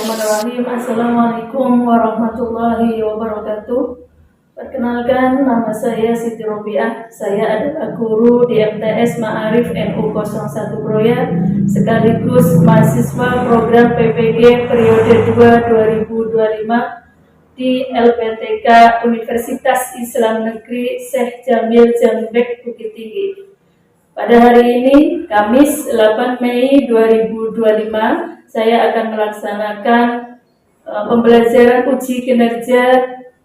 Bismillahirrahmanirrahim. Assalamualaikum warahmatullahi wabarakatuh. Perkenalkan, nama saya Siti Robiah. Saya adalah guru di MTS Ma'arif NU 01 Broya, sekaligus mahasiswa program PPG periode 2 2025 di LPTK Universitas Islam Negeri Syekh Jamil Jambek Bukit Tinggi. Pada hari ini, Kamis 8 Mei 2025, saya akan melaksanakan pembelajaran uji kinerja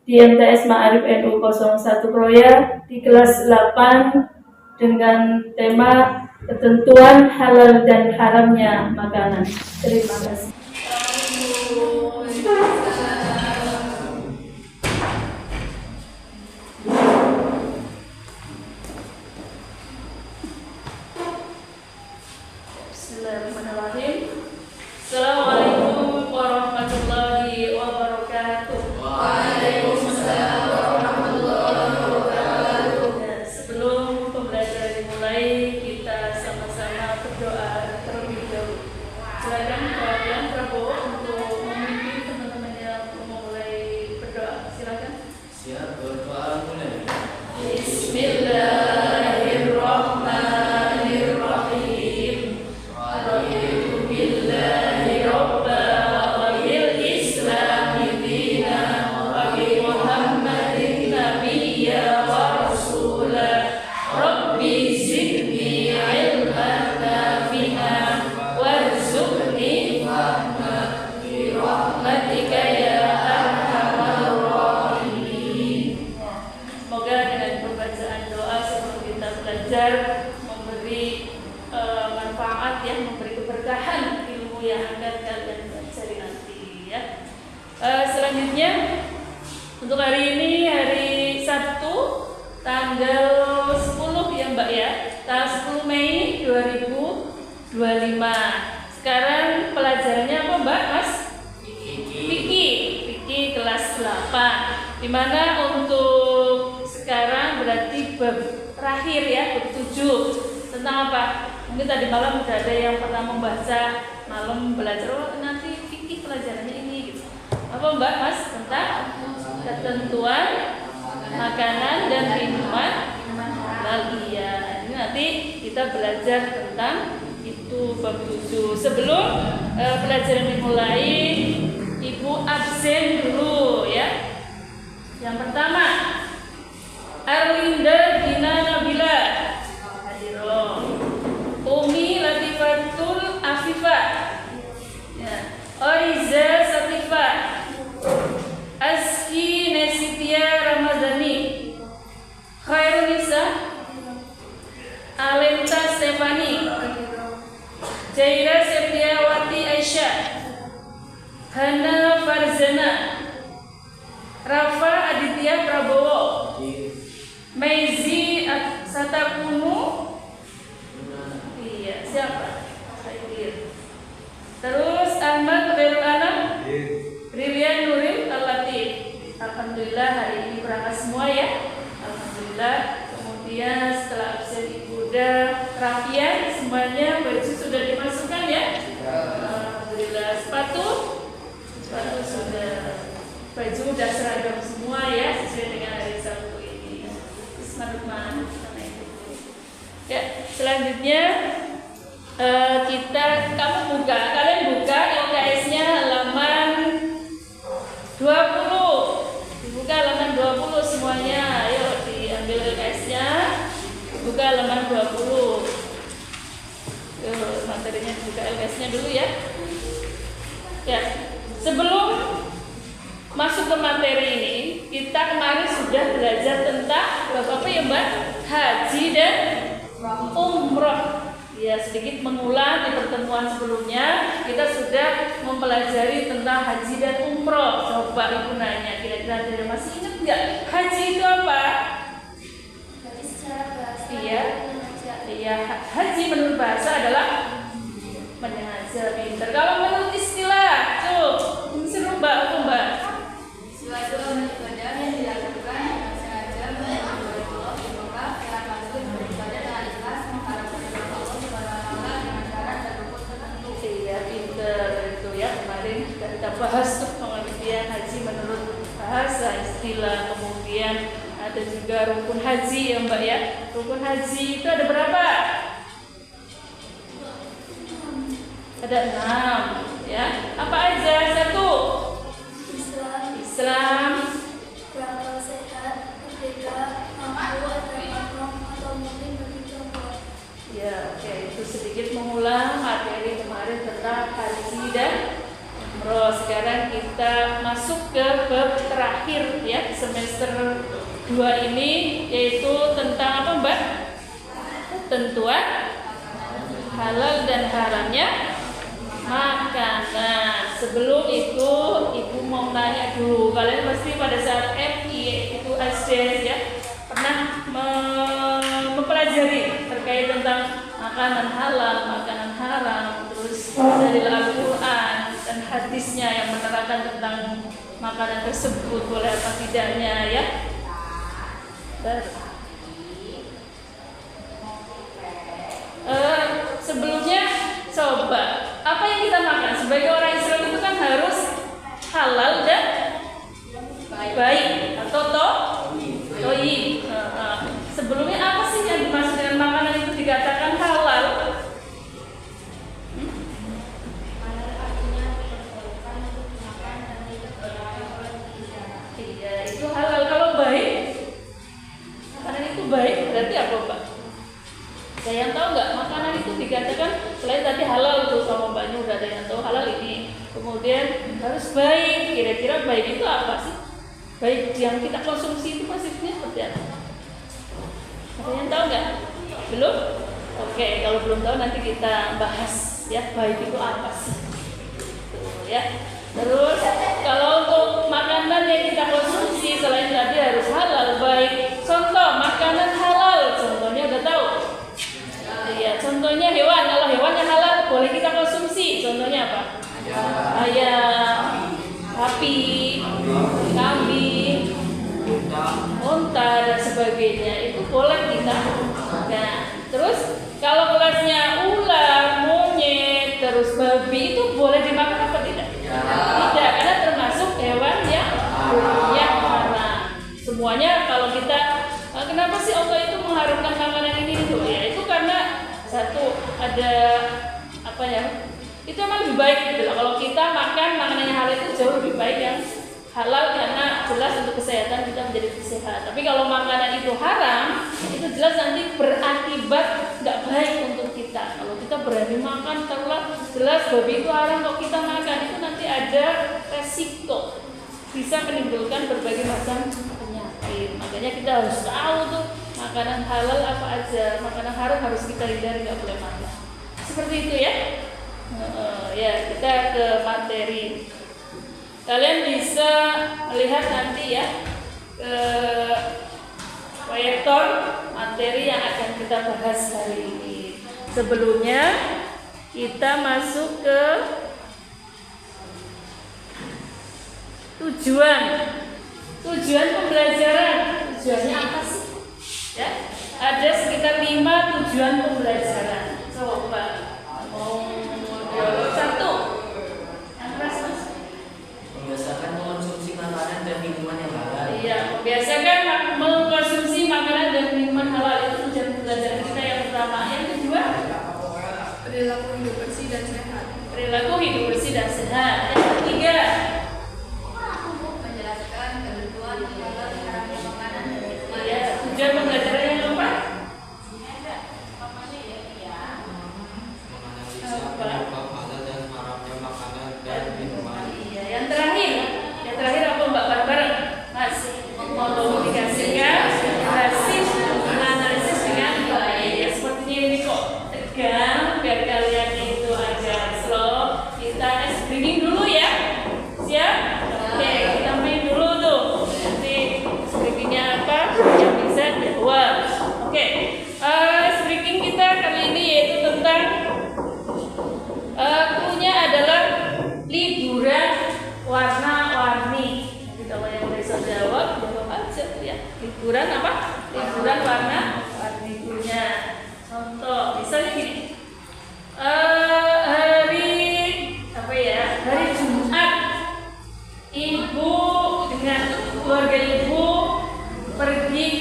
di MTS Ma'arif NU 01 Proya di kelas 8 dengan tema ketentuan halal dan haramnya makanan. Terima kasih. Bismillahirrahmanirrahim. Assalamualaikum warahmatullahi wabarakatuh. Waalaikumsalam warahmatullahi wabarakatuh. Sebelum pembelajaran dimulai, kita sama-sama berdoa terlebih dahulu. Silakan Pak Prabowo untuk memimpin teman-teman yang memulai berdoa. Silakan. Siap, berdoa mulai. Bismillahirrahmanirrahim. Raditu billahi rabba wa bil islami dina wa bi Muhammadin nabiyya wa rasula. Rabbi zidni ilman nafi'an warzuqni fahma bi rahmatika ya arhamar rahimin. Semoga dengan pembacaan doa sebelum kita belajar memberi manfaat ya, memberi keberkahan ilmu yang akan kalian pelajari nanti ya. Selanjutnya untuk hari ini, hari Sabtu tanggal 10 ya Mbak ya, tanggal 10 Mei 2025. Sekarang pelajarannya apa Mbak? Mas? Fikih kelas 8. Dimana untuk sekarang berarti bab terakhir ya, bab 7. Tentang apa? Mungkin tadi malam sudah ada yang pernah membaca, malam belajar, oh nanti fikih pelajarannya ini gitu. Apa Mbak Mas? Tentang ketentuan makanan dan minuman halal. Iya, ini nanti kita belajar tentang itu bab 7. Sebelum pelajaran dimulai, Ibu absen dulu ya. Yang pertama, Arlinda Dina Nabila Hadiroh, Umi Latifatul Afifah ya. Oriza Satifah, Aski Nesitia Ramadhani, Khairunisa, Alenta Stefani, Jaira Septiawati Aisyah, Hana Farzana, Rafa Aditya Prabowo, Meizi Satakunu. Iya, siapa? Saya lihat. Terus Ahmad Khairul Anam, Rilian Nuril Al-Latif. Alhamdulillah hari ini berangkat semua ya. Alhamdulillah. Kemudian setelah absen Ibu Rafian, semuanya baju sudah dimasukkan ya. Alhamdulillah. Sepatu sudah. Baju udah seragam semua ya, sesuai dengan hari Sabtu ini. Bismillahirrahmanirrahim. Ya, selanjutnya kalian buka LKS-nya halaman 20. Dibuka halaman 20 semuanya. Ayo diambil LKS-nya. Buka halaman 20. Materinya dibuka LKS-nya dulu ya. Ya, sebelum masuk ke materi ini, kita kemarin sudah belajar tentang apa ya Mbak? Haji dan umroh. Ya, sedikit mengulang di pertemuan sebelumnya kita sudah mempelajari tentang haji dan umroh. Coba Ibu nanya, kira-kira ada yang masih ingat nggak? Haji itu apa? Haji secara bahasa. Iya, haji menurut bahasa adalah menyengaja, pinter. Kalau menurut istilah, seru Mbak, apa Mbak? Suatu ibadah yang dilakukan dengan sengaja mengenai Allah di Mekah telah masuk beribadah dengan ikhlas mengharapkan Allah Subhanahu wa taala dengan cara dan rukun tertentu. Iya, pinter itu ya. Kemarin kita ada juga rukun haji ya Mbak ya. Rukun haji itu ada berapa? Ada 6 ya. Apa aja? 1. Islam. Berakal sehat, merdeka, mampu atau mungkin bagi contoh. Ya, oke. Itu sedikit mengulang materi kemarin tentang haji dan umroh. Sekarang kita masuk ke bab terakhir ya semester 2 ini, yaitu tentang apa Mbak? Ketentuan halal dan haramnya makanan. Sebelum itu Ibu mau nanya dulu, kalian pasti pada saat FI itu SD ya pernah mempelajari terkait tentang makanan halal, makanan haram, terus dari Al-Quran dan hadisnya yang menerangkan tentang makanan tersebut boleh apa tidaknya ya. Sebelumnya coba apa yang kita makan sebagai orang Islam itu kan harus halal dan baik atau toyib. Sebelumnya apa sih yang dimaksud dengan makanan itu dikatakan halal? Iya, itu halal. Kalau baik, makanan itu baik berarti apa Pak? Ada yang tahu nggak makanan itu dikatakan selain tadi halal tuh sama Mbak Nur, ada yang tahu halal ini. Kemudian harus baik. Kira-kira baik itu apa sih? Baik yang kita konsumsi itu maksudnya seperti apa? Ada yang tahu nggak? Belum? Oke, kalau belum tahu nanti kita bahas ya baik itu apa sih? Tuh, ya. Terus kalau untuk makanan yang kita konsumsi selain tadi harus halal baik. Contoh makanan halal, contohnya udah tahu? Iya, contohnya hewan. Kalau hewan yang halal boleh kita konsumsi. Contohnya apa? Ayam, sapi, kambing, unta dan sebagainya itu boleh kita. Nah, terus kalau kelasnya ular, monyet, terus babi itu boleh dimakan apa tidak? Tidak, karena termasuk hewan yang haram. Semuanya kalau kita kenapa sih Allah itu mengharamkan makanan ini itu? Ya itu karena satu ada apa ya? Itu memang lebih baik gitu loh. Kalau kita makan makanan yang halal itu jauh lebih baik yang halal karena jelas untuk kesehatan kita menjadi sehat. Tapi kalau makanan itu haram, itu jelas nanti berakibat nggak baik untuk kita. Kalau kita berani makan terlalu jelas babi itu haram, kalau kita makan itu nanti ada resiko bisa menimbulkan berbagai macam penyakit. Makanya kita harus tahu tuh makanan halal apa aja, makanan haram harus kita hindari, nggak boleh makan. Seperti itu ya. Ya kita ke materi. Kalian bisa melihat nanti ya ke proyektor materi yang akan kita bahas hari ini. Sebelumnya kita masuk ke tujuan pembelajaran. Tujuannya apa sih? Ya, ada sekitar 5 tujuan pembelajaran. Coba mau dialog 1. Membiasakan mengkonsumsi makanan dan minuman yang halal. Iya, membiasakan mengkonsumsi makanan dan minuman halal itu tujuan pembelajaran kita yang pertama. Yang kedua, Perilaku hidup bersih dan sehat. perilaku hidup bersih dan sehat. Yang ketiga, Menjelaskan ketentuan halal dan haramnya makanan dan minuman. ya, tujuan pembelajaran yang keempat, Menganalisa penyebab halal dan haramnya makanan dan minuman. iya, yang terakhir apa Mbak bareng-bareng? Masih mengkomunikasikan hasil analisis dengan baik. Ya, sepertinya ini kok tegang biar kalian itu agak slow. Kita screening dulu ya. Siap? Oke, kita main dulu tuh. Nanti screeningnya apa yang bisa jawab. Oke, screening kita kali ini yaitu tentang punya adalah liburan warna-warni. Jadi kalau yang bisa jawab aja ya. Liburan apa? Liburan warna-warni punya. Contoh, misalnya gini. Hari Jumat, ibu dengan keluarga ibu pergi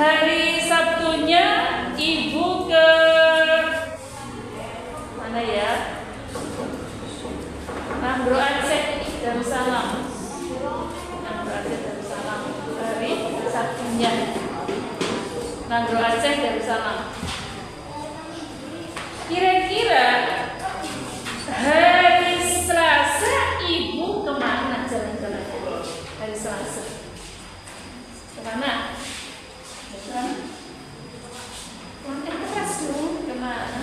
Hari Sabtunya ibu ke mana ya? Nangro Aceh Darussalam. Nangro Aceh Darussalam. Hari Sabtunya Nangro Aceh Darussalam. Kira-kira hari Selasa ibu kemana jalan-jalan? Hari Selasa kemana? Keras dong, kemana?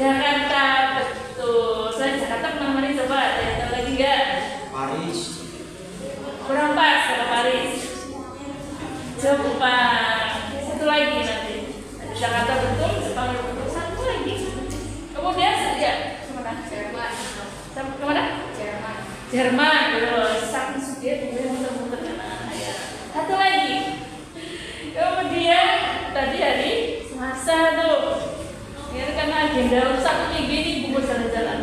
Jakarta, betul. Selain Jakarta pernah mana coba? Ada lagi nggak? Paris. Kurang pas sama Paris. Coba satu lagi nanti. Ada Jakarta betul, Jepang betul, satu lagi. Kemudian saja kemana? Jerman. Kemana? Jerman. Jerman, terus saking sudah kemudian muter-muter kemana ya? Satu lagi. Kemudian tadi hari Selasa tuh. Ini karena agenda satu minggu ini bungkus jalan-jalan.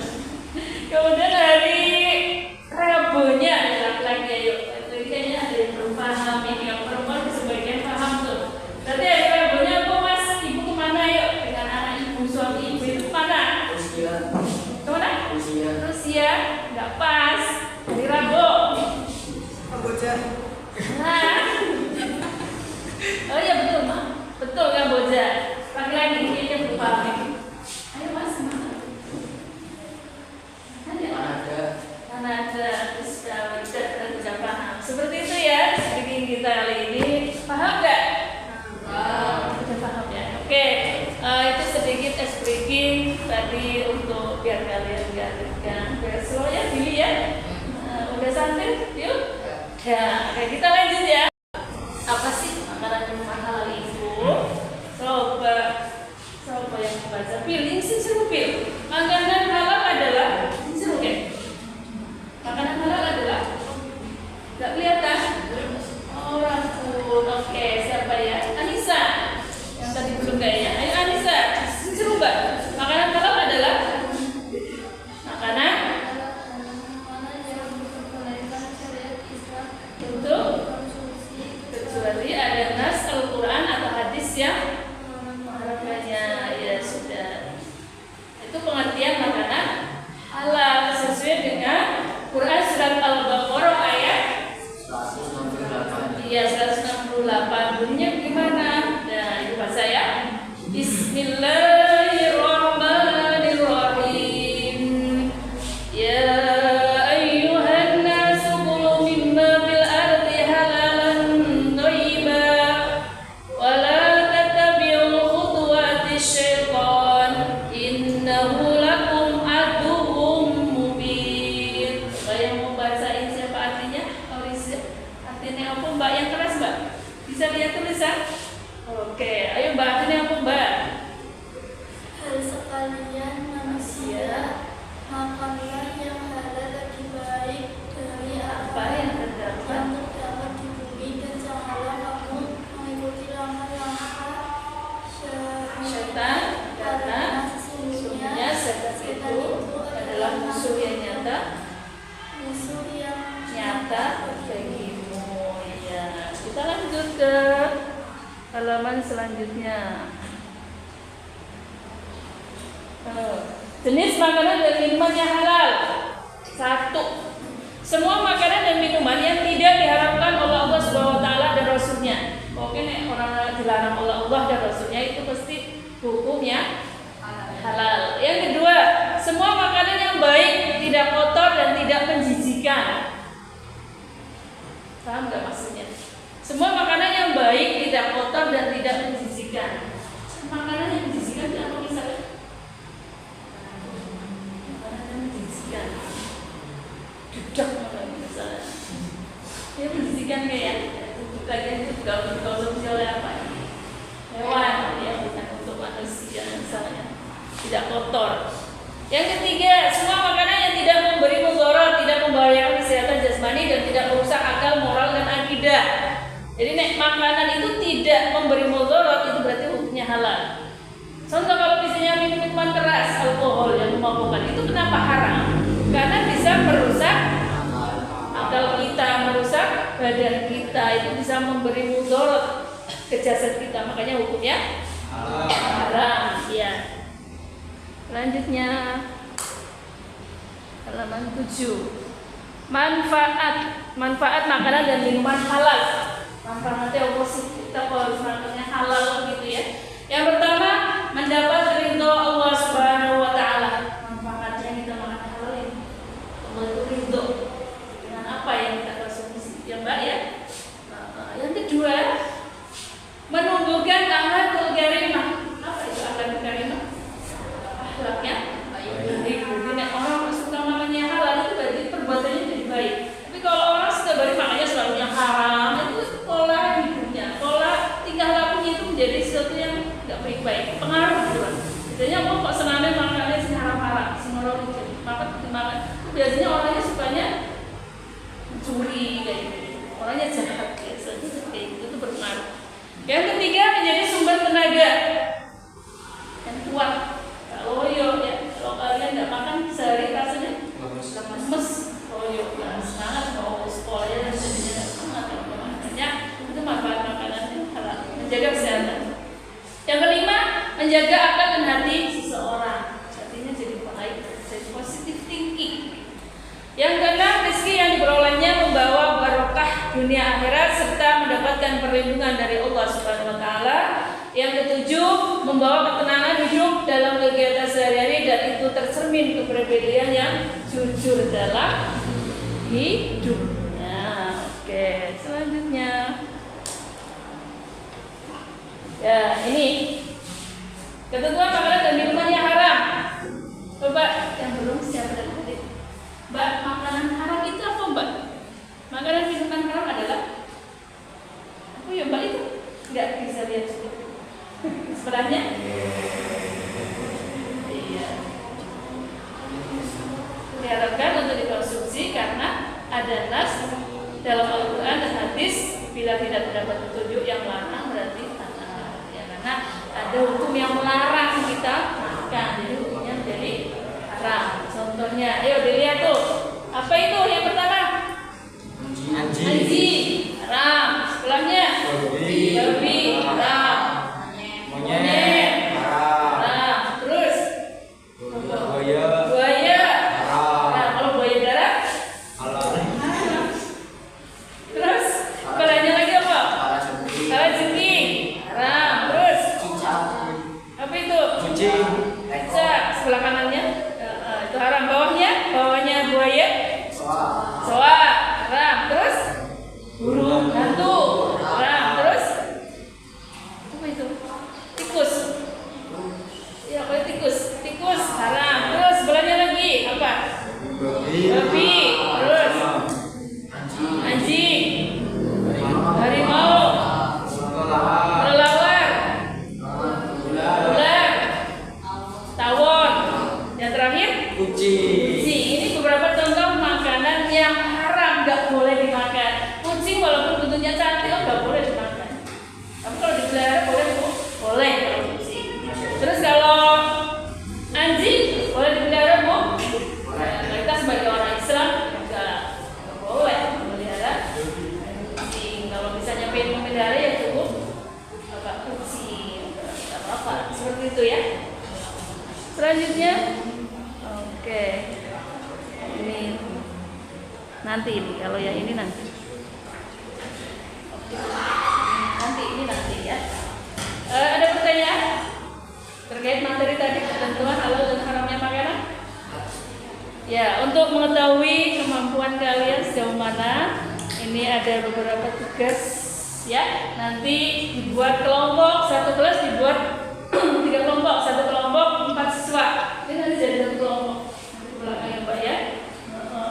Kemudian hari Rabunya laki-laki ayo. Itu kayaknya ada yang belum paham ini, yang perempuan sebagian paham tuh. Berarti hari Rabunya apa mas? Ibu kemana yuk? Dengan anak ibu, suami ibu itu kemana? Rusia. Kemana? Rusia. Rusia, nggak pas. Hari Rabu. Kamboja. Nah. Oh iya betul mak, betul Kamboja. Laki-laki kayaknya belum paham ini. Ayo mas, mana? Kanada. Kanada, terus sudah paham. Seperti itu ya, speaking kita kali ini. Paham nggak? Sudah paham ya. Oke, itu sedikit speaking tadi untuk biar kalian gantikan. Biar slow ya, Billy ya. Udah santai, yuk. Ya, oke kita lanjut ya. Apa sih makanan yang mahal itu? Coba yang membaca pilih sih seru pil. Makanan halal adalah seru kan? Makanan halal adalah nggak kelihatan. Oh rambut. Oke, siapa ya? Anissa. Yang tadi belum kayaknya. Ayo Anissa, seru nggak? Makanan halal adalah makanan untuk kecuali ada nas Al-Quran atau hadis yang maknanya ya sudah. Itu pengertian makanan halal sesuai dengan Quran surat Al-Baqarah ayat 168. iya 168. Bunyinya gimana? Nah, itu bahasa ya. Bismillahirrahmanirrahim. Ya ayyuhan nasu kulu mimma fil ardi halalan thayyiba wa la tattabi'u khutuwati syaitan innahu lakum aduwwum mubin. Mbak yang mau bacain siapa artinya? Artinya apa mbak? Yang keras mbak? Bisa lihat tulisan? Oke, ayo mbak artinya apa mbak? Hai sekalian manusia, makanlah yang halal lebih baik dari Apa yang terdapat? yang terdapat di bumi dan janganlah kamu mengikuti langkah-langkah Syaitan karena sesungguhnya setan itu adalah musuh yang nyata bagimu. Ya, kita lanjut ke halaman selanjutnya. Jenis makanan dan minuman yang halal. 1. Semua makanan dan minuman yang tidak diharamkan oleh Allah Subhanahu wa taala dan Rasulnya. Oke nih, orang dilarang oleh Allah dan Rasulnya itu pasti hukumnya halal. Yang kedua, semua makanan yang baik, tidak kotor dan tidak menjijikan. Paham nggak maksudnya? Semua makanan yang baik, tidak kotor dan tidak menjijikan. Makanan yang menjijikan itu apa misalnya? Makanan yang menjijikan. Dudak misalnya. Ya menjijikan kayak bagian itu juga dikonsumsi oleh apa? Hewan ya, bukan untuk manusia misalnya. Tidak kotor. Yang ketiga, semua makanan yang tidak memberi mudarat, tidak membahayakan kesehatan jasmani dan tidak merusak akal, moral dan akidah. Jadi makanan itu tidak memberi mudarat itu berarti hukumnya halal. Contoh kalau misalnya minuman keras, alkohol yang memabukkan itu kenapa haram? Karena bisa merusak akal kita, merusak badan kita. kita itu bisa memberi mudarat ke jasad kita, makanya hukumnya haram. Ya. Selanjutnya halaman 7. Manfaat makanan dan minuman halal. Manfaatnya apa sih? Kita harus makannya halal gitu ya. Yang pertama, mendapat ridho Allah Subhanahu wa taala. Manfaatnya kita makan halal ini. Allah itu ridho dengan apa yang kita konsumsi, ya Mbak ya. Yang kedua, menumbuhkan akhlakul karimah. Apa itu akhlakul karimah? Akhlaknya baik. Jadi orang suka namanya halal itu berarti perbuatannya jadi baik. Tapi kalau orang suka baik makanya selalu yang haram, itu pola hidupnya, pola tingkah lakunya itu menjadi sesuatu yang tidak baik-baik, pengaruh gitu. Biasanya orang kok senangnya makannya sih haram-haram, semua orang itu makan. Biasanya orangnya sukanya mencuri kayak gitu, orangnya jahat biasanya kayak gitu, itu berpengaruh. Yang ketiga, menjadi sumber tenaga yang kuat. Kalau kalian tidak makan sehari rasanya lemes, semangat mau sekolahnya dan jadinya semangat. Makanya itu manfaat makanannya halal, menjaga kesehatan. Yang kelima, menjaga akal dan hati seseorang, artinya jadi baik, jadi positive thinking. Yang keenam, rezeki yang diperolehnya membawa barokah dunia akhirat serta mendapatkan perlindungan dari Allah Subhanahu wa taala. Yang ketujuh, membawa ketenangan hidup dalam kegiatan sehari-hari dan itu tercermin kepribadian yang jujur dalam hidup. Nah, oke, selanjutnya. Ya, ini ketentuan makanan dan minuman yang haram. Coba yang belum siapa dan adik. Mbak, makanan haram itu apa, Mbak? Makanan minuman haram adalah apa ya, Mbak itu? Enggak bisa lihat juga. Sebenarnya? Iya. Diharapkan untuk dikonsumsi karena ada nas dalam Al-Quran dan hadis, bila tidak terdapat petunjuk yang melarang berarti halal. Ya, karena ada hukum yang melarang kita makan, jadi hukumnya menjadi haram. Contohnya, ayo dilihat tuh. Apa itu yang pertama? Anjing, haram. Sebelahnya babi, haram. Monyet, haram. Terus buaya, haram. Kalau buaya darat, haram. Terus sebelahnya lagi apa? Kalajengking, haram. Terus apa itu? Kucing. Sebelah kanannya itu haram. Bawahnya buaya, soa, haram. Terus burung hantu, haram. Terus apa itu? Tikus. Ya, apa tikus haram. Terus sebelahnya lagi apa? Babi. Terus anjing, harimau, kelelawar, ular, tawon. Yang terakhir Kucing. ini beberapa contoh makanan yang haram, nggak boleh dimakan. Kucing walaupun bentuknya cantik nggak boleh dimakan. Tapi kalau dipelihara boleh kalau kucing. Terus kalau anjing boleh dipelihara bu? Kita sebagai orang Islam nggak boleh memelihara kucing. Kalau misalnya pengen memelihara ya cukup kucing, nggak apa-apa. Seperti itu ya. Selanjutnya, oke, ini nanti ini, kalau yang ini nanti, oke, nanti ya. Ada pertanyaan terkait materi tadi ketentuan halal dan haramnya makanan? Ya, untuk mengetahui kemampuan kalian sejauh mana, ini ada beberapa tugas ya. Nanti dibuat kelompok, satu kelas dibuat 3 kelompok, satu kelompok 4 siswa. Ini nanti jadi satu kelompok. Nanti belakang ya Mbak ya.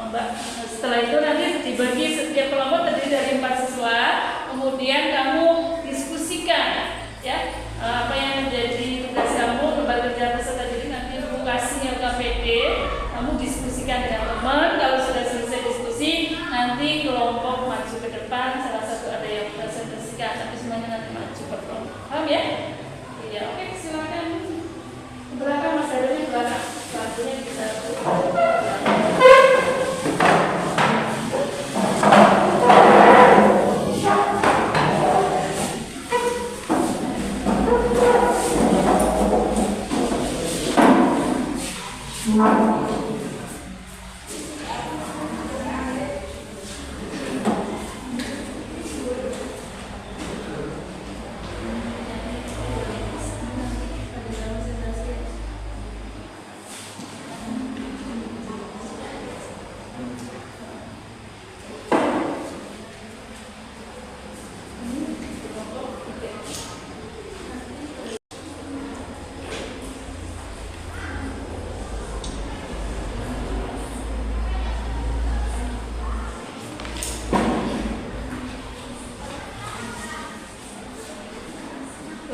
Mbak. Setelah itu nanti dibagi setiap kelompok terdiri dari 4 siswa. Kemudian kamu diskusikan ya apa yang menjadi tugas kamu, lembaga kerja peserta didik nanti vokasinya KPD. Kamu diskusikan dengan teman. Kalau sudah selesai diskusi, nanti kelompok maju ke depan. Salah satu ada yang presentasikan, tapi semuanya nanti maju ke kelompok. Paham ya? Ya, oke, silakan. Belakang Mas Darul, belakang. Satunya bisa.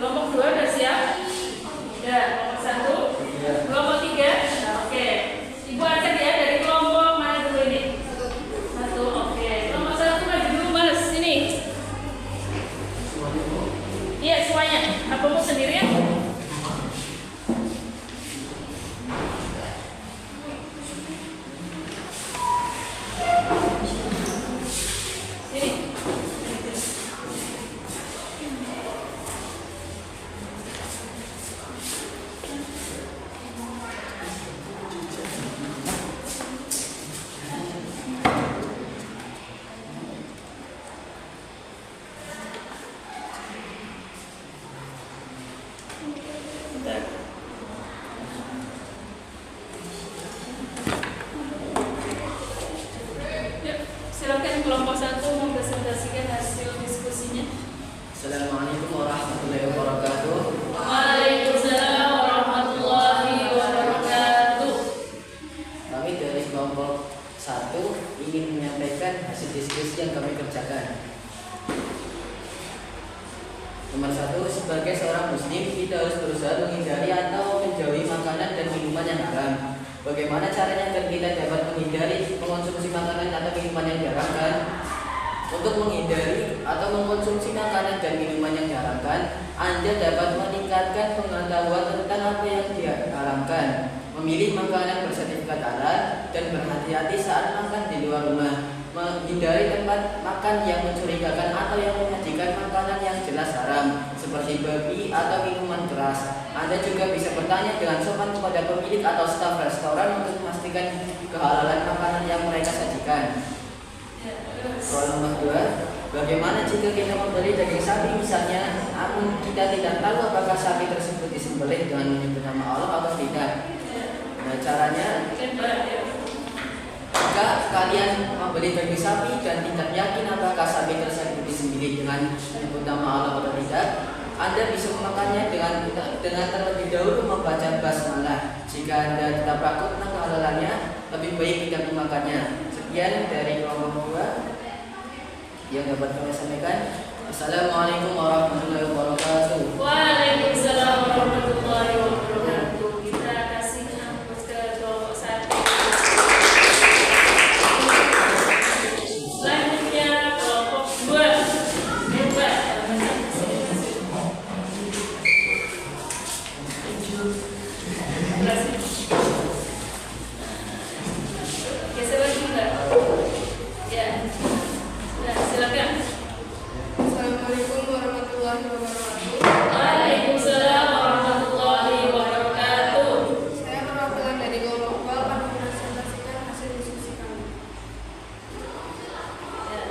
Kelompok 2 udah siap? Udah. Kelompok 1? Kelompok 3? Nah, oke. Ibu acak ya dari kelompok mana dulu ini? 1, oke. Kelompok 1 maju dulu Mas, sini. Iya semuanya. Apa mau sendirian? Silakan kelompok 1 mempresentasikan hasil diskusinya. Assalamualaikum warahmatullahi wabarakatuh. Waalaikumsalam warahmatullahi wabarakatuh. Kami dari kelompok 1 ingin menyampaikan hasil diskusi yang kami kerjakan. Nomor 1, sebagai seorang muslim kita harus berusaha menghindari atau menjauhi makanan dan minuman yang haram. Bagaimana caranya agar kita dapat menghindari mengonsumsi makanan atau minuman yang diharamkan? Untuk menghindari atau mengkonsumsi makanan dan minuman yang diharamkan, Anda dapat meningkatkan pengetahuan tentang apa yang diharamkan, memilih makanan bersertifikat halal, dan berhati-hati saat makan di luar rumah. Menghindari tempat makan yang mencurigakan atau yang menyajikan makanan yang jelas haram, seperti babi atau minuman keras. Anda juga bisa bertanya dengan sopan kepada pemilik atau staf restoran untuk memastikan kehalalan makanan yang mereka sajikan. Soal nomor 2, bagaimana jika kita membeli daging sapi misalnya, namun kita tidak tahu apakah sapi tersebut disembelih dengan menyebut nama Allah atau tidak? Nah, caranya, jika kalian membeli daging sapi dan tidak yakin apakah sapi tersebut disembelih dengan menyebut nama Allah atau tidak, Anda bisa memakannya dengan terlebih dahulu membaca basmalah. Jika Anda tetap ragu tentang kehalalannya, lebih baik tidak memakannya. Sekian dari kelompok 2 yang dapat kami sampaikan. Assalamualaikum warahmatullahi wabarakatuh. Waalaikumsalam warahmatullahi wabarakatuh. Kita kasih kampus ke kelompok 1. Selanjutnya kelompok 2. Hebat. Geser lagi enggak? Ya. Nah, silakan. Assalamualaikum warahmatullahi wabarakatuh. Waalaikumsalam warahmatullahi wabarakatuh. Saya perwakilan dari kelompok 2 akan mempresentasikan hasil diskusi kami. Ya.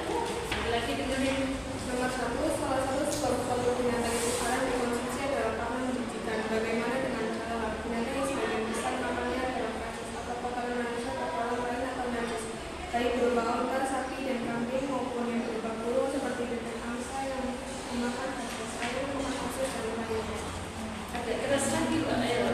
Lagi dengerin. Nomor 1, salah satu sebab produk binatang itu haram dikonsumsi adalah karena menjijikan. Bagaimana dengan cara binatang yang sebagian besar makannya adalah kasus atau kotoran manusia atau orang lain atau najis, baik berupa unta, sapi, dan kambing maupun yang berupa burung seperti bebek angsa yang dimakan hasil sayur, makan hasil dan lainnya. Agak keras lagi Pak. Ayo.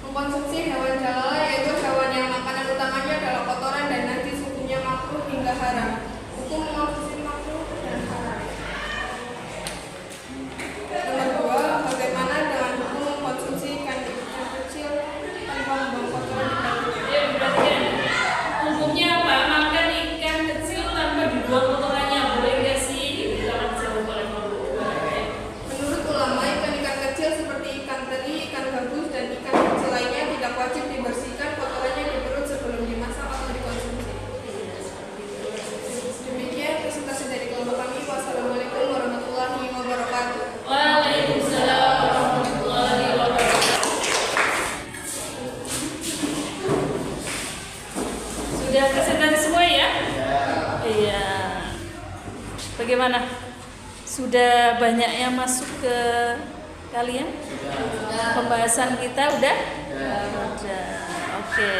Mengkonsumsi hewan jalala yaitu hewan yang makanan utamanya adalah kotoran dan najis, hukumnya makruh hingga haram. Hukum mengkonsumsi makruh dan haram. Nomor 2, bagaimana dengan hukum mengkonsumsi ikan kecil tanpa membuang kotoran di dalamnya? Ya, berarti hukumnya apa? Makan ikan kecil tanpa dibuang kotorannya boleh nggak sih? Jangan jauh oleh kelompok 2. Menurut ulama, ikan-ikan kecil seperti ikan teri, ikan gabus, dan ikan kecil lainnya tidak wajib dibersihkan kotorannya di perut sebelum dimasak atau dikonsumsi. Demikian presentasi dari kelompok kami. Wassalamualaikum warahmatullahi wabarakatuh. Waalaikumsalam warahmatullahi wabarakatuh. Sudah presentasi semua ya? Iya. Bagaimana? Sudah banyak yang masuk ke kalian? Pembahasan kita udah? Udah. Oke.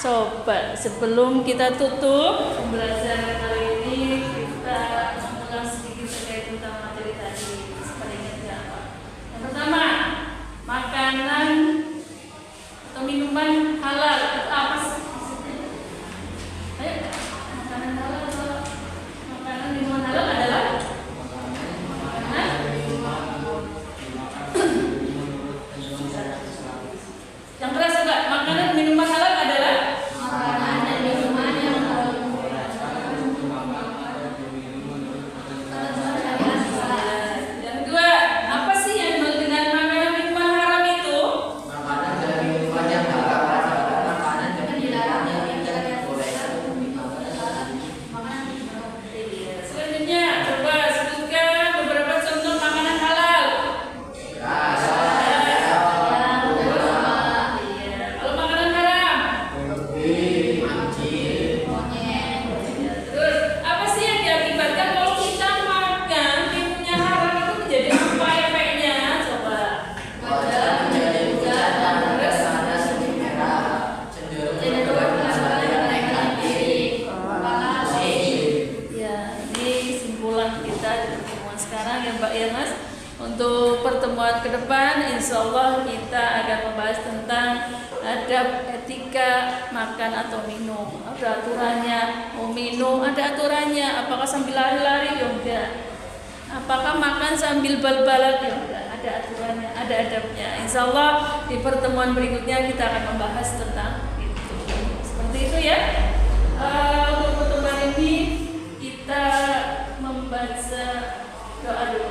Coba sebelum kita tutup pembelajaran kali ini, kita mengulang sedikit terkait tentang materi tadi. Supaya ingat apa? Yang pertama, makanan atau minuman halal itu apa sih? Ayo, makanan halal atau makanan minuman halal adalah makanan pertemuan sekarang ya Mbak ya Mas. Untuk pertemuan ke depan insya Allah kita akan membahas tentang adab etika makan atau minum. Ada aturannya, mau minum ada aturannya, apakah sambil lari-lari ya enggak, apakah makan sambil bal-balan ya enggak, ada aturannya, ada adabnya. Insya Allah di pertemuan berikutnya kita akan membahas tentang itu. Seperti itu ya. Untuk pertemuan ini kita membaca doa dulu.